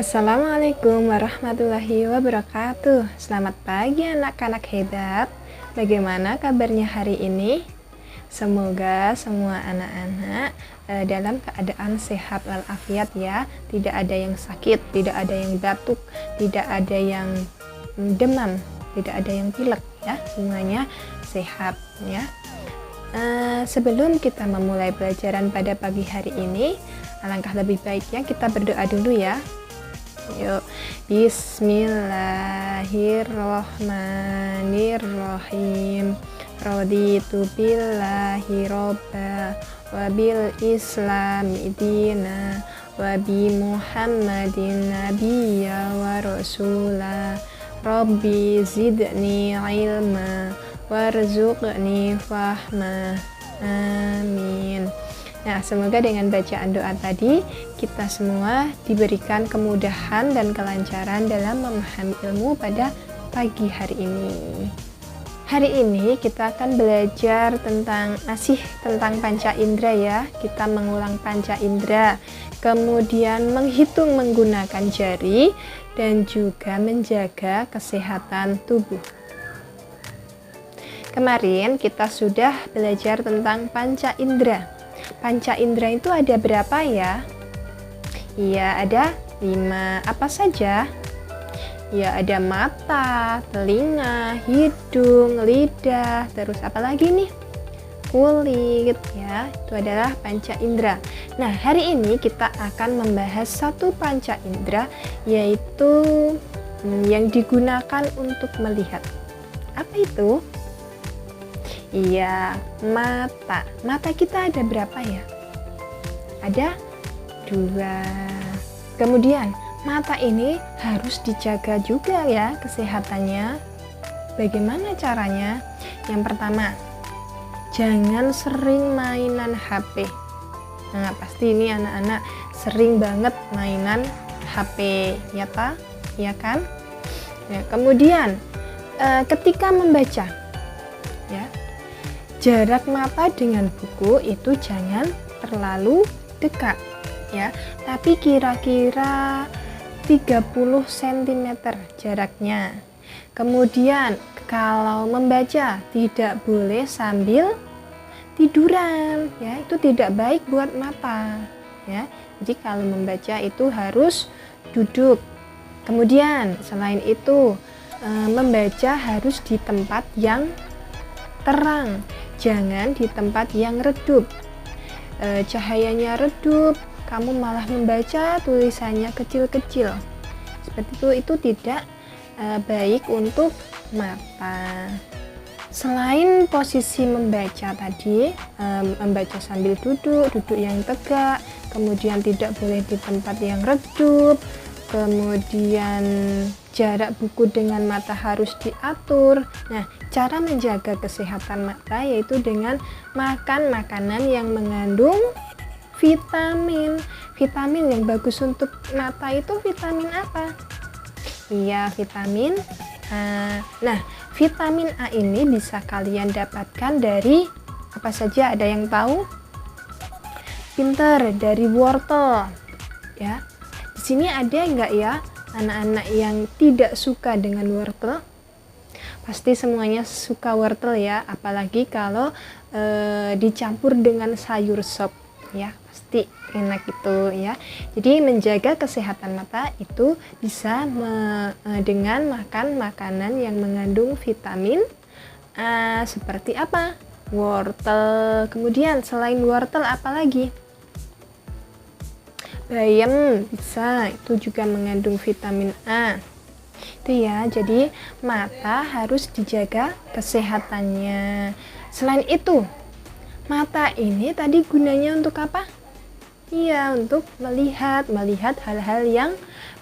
Assalamualaikum warahmatullahi wabarakatuh. Selamat pagi anak-anak hebat. Bagaimana kabarnya hari ini? Semoga semua anak-anak dalam keadaan sehat walafiat ya. Tidak ada yang sakit, tidak ada yang batuk, tidak ada yang demam, tidak ada yang pilek ya. Semuanya sehat ya. Sebelum kita memulai pelajaran pada pagi hari ini, alangkah lebih baiknya kita berdoa dulu ya. Yuk, bismillahirrohmanirrohim. Raditu billahi robba wa bil islami dina wa bi muhammadin nabiyya wa rasula. Rabbi zidni ilma warzuqni fahma. Amin. Nah, semoga dengan bacaan doa tadi kita semua diberikan kemudahan dan kelancaran dalam memahami ilmu pada pagi hari ini. Hari ini kita akan belajar tentang panca indera ya. Kita mengulang panca indera, kemudian menghitung menggunakan jari dan juga menjaga kesehatan tubuh. Kemarin kita sudah belajar tentang panca indera. Panca indera itu ada berapa ya? Iya, ada 5. Apa saja? Ya, ada mata, telinga, hidung, lidah, terus apa lagi nih? Kulit ya. Itu adalah panca indera. Nah, hari ini kita akan membahas satu panca indera, yaitu yang digunakan untuk melihat. Apa itu? Iya, mata. Mata kita ada berapa ya? Ada 2. Kemudian, mata ini harus dijaga juga ya kesehatannya. Bagaimana caranya? Yang pertama, jangan sering mainan HP. Nah, pasti ini anak-anak sering banget mainan HP, ya ta? Ya kan? Ya, kemudian, ketika membaca, ya, jarak mata dengan buku itu jangan terlalu dekat ya, tapi kira-kira 30 cm jaraknya. Kemudian kalau membaca tidak boleh sambil tiduran ya, itu tidak baik buat mata ya. Jadi kalau membaca itu harus duduk. Kemudian selain itu membaca harus di tempat yang terang, jangan di tempat yang redup. Cahayanya redup, kamu malah membaca tulisannya kecil-kecil. Seperti itu tidak baik untuk mata. Selain posisi membaca tadi, membaca sambil duduk yang tegak, kemudian tidak boleh di tempat yang redup, kemudian jarak buku dengan mata harus diatur. Nah, cara menjaga kesehatan mata yaitu dengan makan makanan yang mengandung vitamin. Vitamin yang bagus untuk mata itu vitamin apa? Iya, vitamin A. Nah, vitamin A ini bisa kalian dapatkan dari apa saja? Ada yang tahu? Pinter, dari wortel. Ya. Di sini ada enggak ya anak-anak yang tidak suka dengan wortel? Pasti semuanya suka wortel ya, apalagi kalau dicampur dengan sayur sop ya, pasti enak itu ya. Jadi menjaga kesehatan mata itu bisa dengan makan makanan yang mengandung vitamin A. Seperti apa? Wortel. Kemudian selain wortel apa lagi? Bayam bisa, itu juga mengandung vitamin A. Itu ya, jadi mata harus dijaga kesehatannya. Selain itu, mata ini tadi gunanya untuk apa? Iya, untuk melihat hal-hal yang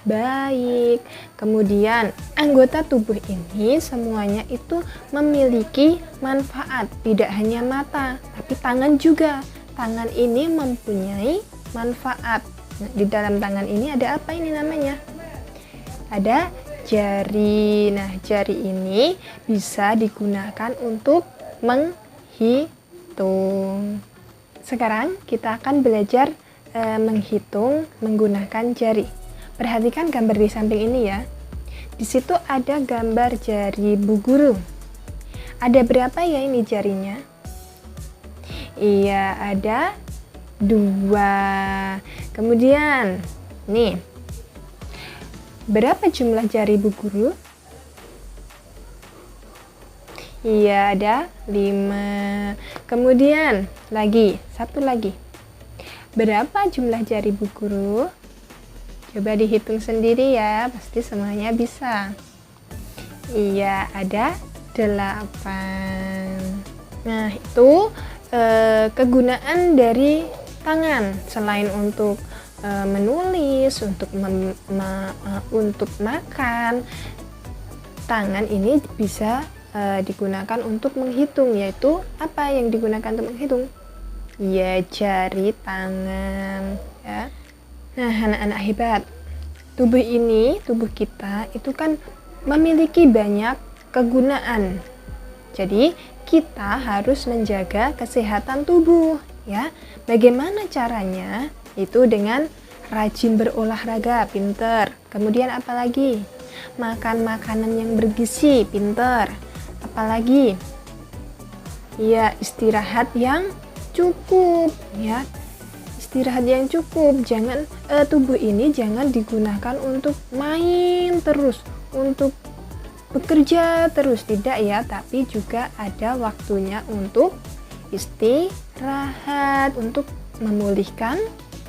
baik. Kemudian, anggota tubuh ini semuanya itu memiliki manfaat, tidak hanya mata, tapi tangan juga. Tangan ini mempunyai manfaat. Nah, di dalam tangan ini ada apa ini namanya? Ada jari. Nah, jari ini bisa digunakan untuk menghitung. Sekarang kita akan belajar menghitung menggunakan jari. Perhatikan gambar di samping ini ya. Di situ ada gambar jari Bu Guru. Ada berapa ya ini jarinya? Iya, ada 2. Kemudian, nih, berapa jumlah jari Bu Guru? Iya, ada 5. Kemudian, satu lagi. Berapa jumlah jari Bu Guru? Coba dihitung sendiri ya, pasti semuanya bisa. Iya, ada 8. Nah, itu kegunaan dari tangan. Selain untuk menulis, untuk makan, tangan ini bisa digunakan untuk menghitung. Yaitu apa yang digunakan untuk menghitung? Ya, jari tangan ya. Nah, anak-anak hebat, tubuh kita itu kan memiliki banyak kegunaan. Jadi kita harus menjaga kesehatan tubuh ya. Bagaimana caranya? Itu dengan rajin berolahraga, pinter. Kemudian apalagi? Makan makanan yang bergizi, pinter. Apalagi? Ya, istirahat yang cukup ya. Istirahat yang cukup. Jangan tubuh ini jangan digunakan untuk main terus, untuk bekerja terus, tidak ya, tapi juga ada waktunya untuk istirahat, untuk memulihkan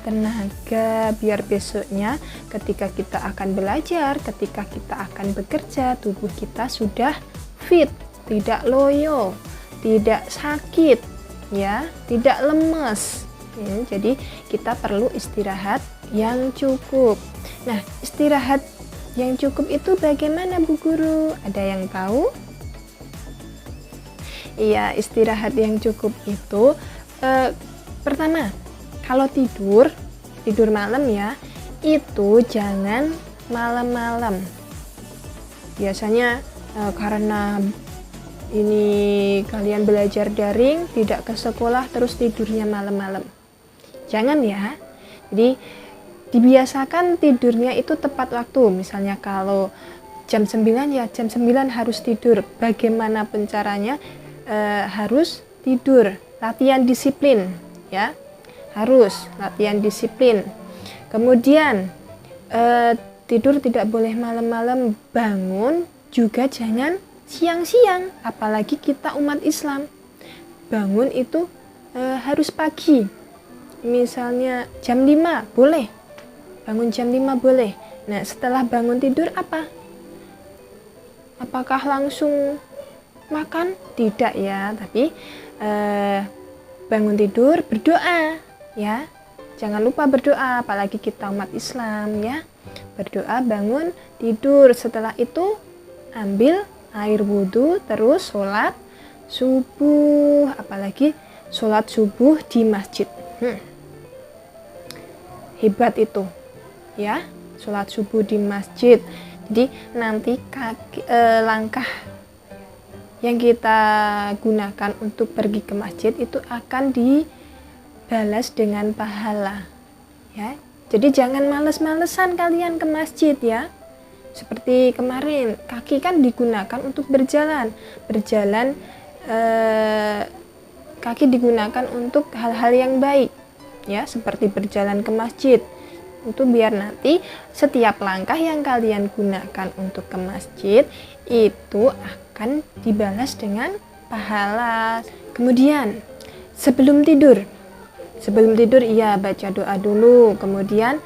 tenaga biar besoknya ketika kita akan belajar, ketika kita akan bekerja, tubuh kita sudah fit, tidak loyo, tidak sakit ya, tidak lemes. Jadi kita perlu istirahat yang cukup. Nah, istirahat yang cukup itu bagaimana Bu Guru? Ada yang tahu? Iya, istirahat yang cukup itu pertama, kalau tidur malam ya, itu jangan malam-malam. Biasanya karena ini kalian belajar daring, tidak ke sekolah, terus tidurnya malam-malam. Jangan ya. Jadi dibiasakan tidurnya itu tepat waktu. Misalnya kalau jam 9 ya jam 9 harus tidur. Bagaimanapun caranya harus tidur. Latihan disiplin ya. Harus latihan disiplin. Kemudian tidur tidak boleh malam-malam, bangun juga jangan siang-siang. Apalagi kita umat Islam. Bangun itu harus pagi. Misalnya jam 5 boleh. Bangun jam 5 boleh. Nah, setelah bangun tidur apa? Apakah langsung makan? Tidak ya, tapi bangun tidur berdoa ya. Jangan lupa berdoa, apalagi kita umat Islam ya. Berdoa, bangun tidur. Setelah itu ambil air wudhu, terus sholat subuh. Apalagi sholat subuh di masjid. Hebat itu ya, sholat subuh di masjid. Jadi nanti langkah yang kita gunakan untuk pergi ke masjid itu akan dibalas dengan pahala ya. Jadi jangan males-malesan kalian ke masjid ya. Seperti kemarin, kaki kan digunakan untuk berjalan. Kaki digunakan untuk hal-hal yang baik ya, seperti berjalan ke masjid. Itu biar nanti setiap langkah yang kalian gunakan untuk ke masjid itu akan dibalas dengan pahala. Kemudian sebelum tidur iya baca doa dulu, kemudian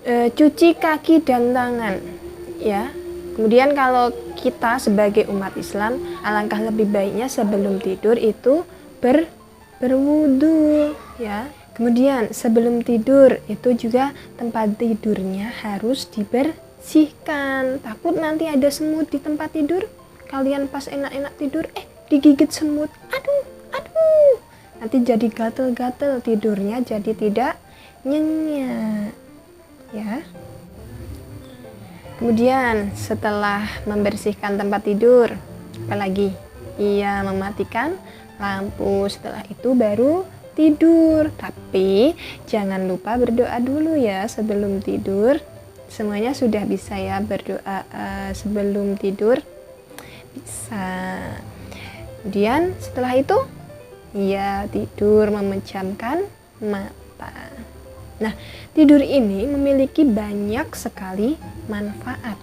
cuci kaki dan tangan ya. Kemudian kalau kita sebagai umat Islam, alangkah lebih baiknya sebelum tidur itu berwudu ya. Kemudian sebelum tidur itu juga tempat tidurnya harus dibersihkan. Takut nanti ada semut di tempat tidur, kalian pas enak-enak tidur digigit semut. Aduh. Nanti jadi gatel-gatel tidurnya, jadi tidak nyenyak ya. Kemudian setelah membersihkan tempat tidur, apalagi? Iya, mematikan lampu. Setelah itu baru tidur. Tapi jangan lupa berdoa dulu ya sebelum tidur. Semuanya sudah bisa ya berdoa sebelum tidur? Bisa. Kemudian setelah itu ya tidur memejamkan mata. Nah, tidur ini memiliki banyak sekali manfaat.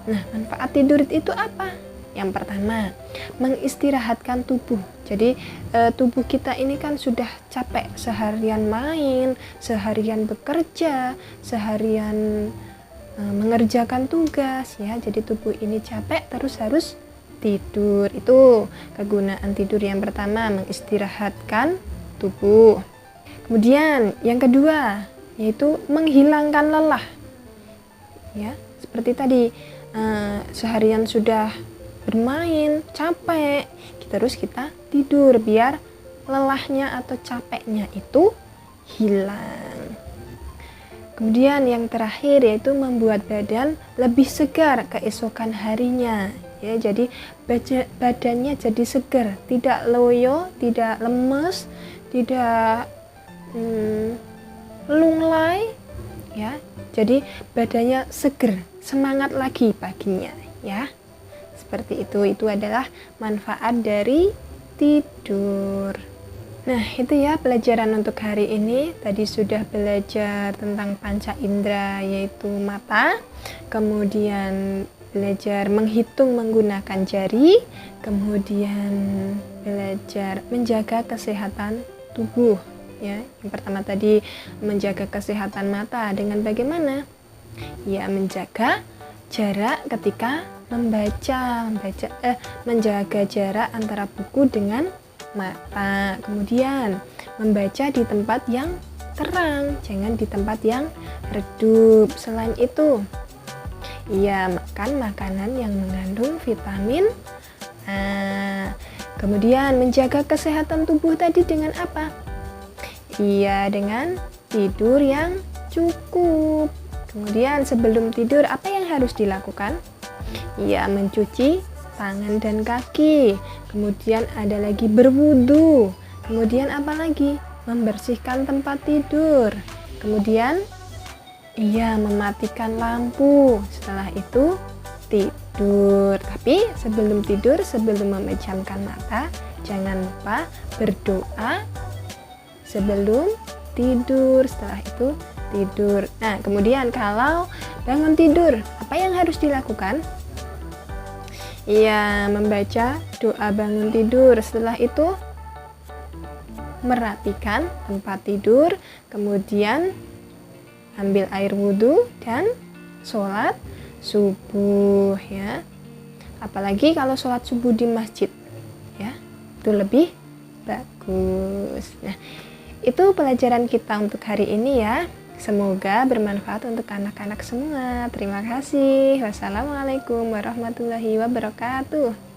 Nah, manfaat tidur itu apa? Yang pertama, mengistirahatkan tubuh. Jadi tubuh kita ini kan sudah capek seharian main, seharian bekerja, seharian mengerjakan tugas ya. Jadi tubuh ini capek, terus harus tidur. Itu kegunaan tidur yang pertama, mengistirahatkan tubuh. Kemudian yang kedua yaitu menghilangkan lelah. Ya, seperti tadi seharian sudah bermain, capek, terus kita tidur biar lelahnya atau capeknya itu hilang. Kemudian yang terakhir yaitu membuat badan lebih segar keesokan harinya. Ya, jadi badannya jadi segar, tidak loyo, tidak lemes, tidak lunglai ya. Jadi badannya seger, semangat lagi paginya ya. Seperti itu adalah manfaat dari tidur. Nah, itu ya pelajaran untuk hari ini. Tadi sudah belajar tentang panca indera yaitu mata, kemudian belajar menghitung menggunakan jari, kemudian belajar menjaga kesehatan tubuh ya. Yang pertama tadi menjaga kesehatan mata dengan bagaimana? Ya, menjaga jarak ketika menjaga jarak antara buku dengan mata. Kemudian membaca di tempat yang terang, jangan di tempat yang redup. Selain itu, ya makan makanan yang mengandung vitamin A. Kemudian menjaga kesehatan tubuh tadi dengan apa? Iya, dengan tidur yang cukup. Kemudian sebelum tidur apa yang harus dilakukan? Ya, mencuci tangan dan kaki. Kemudian ada lagi berwudu. Kemudian apa lagi? Membersihkan tempat tidur. Kemudian mematikan lampu. Setelah itu tidur. Tapi sebelum tidur, sebelum memejamkan mata, jangan lupa berdoa sebelum tidur. Setelah itu tidur. Nah, kemudian kalau bangun tidur, apa yang harus dilakukan? Ya, membaca doa bangun tidur. Setelah itu merapikan tempat tidur, kemudian ambil air wudhu dan sholat subuh ya. Apalagi kalau sholat subuh di masjid ya, itu lebih bagus. Nah, itu pelajaran kita untuk hari ini ya. Semoga bermanfaat untuk anak-anak semua. Terima kasih. Wassalamualaikum warahmatullahi wabarakatuh.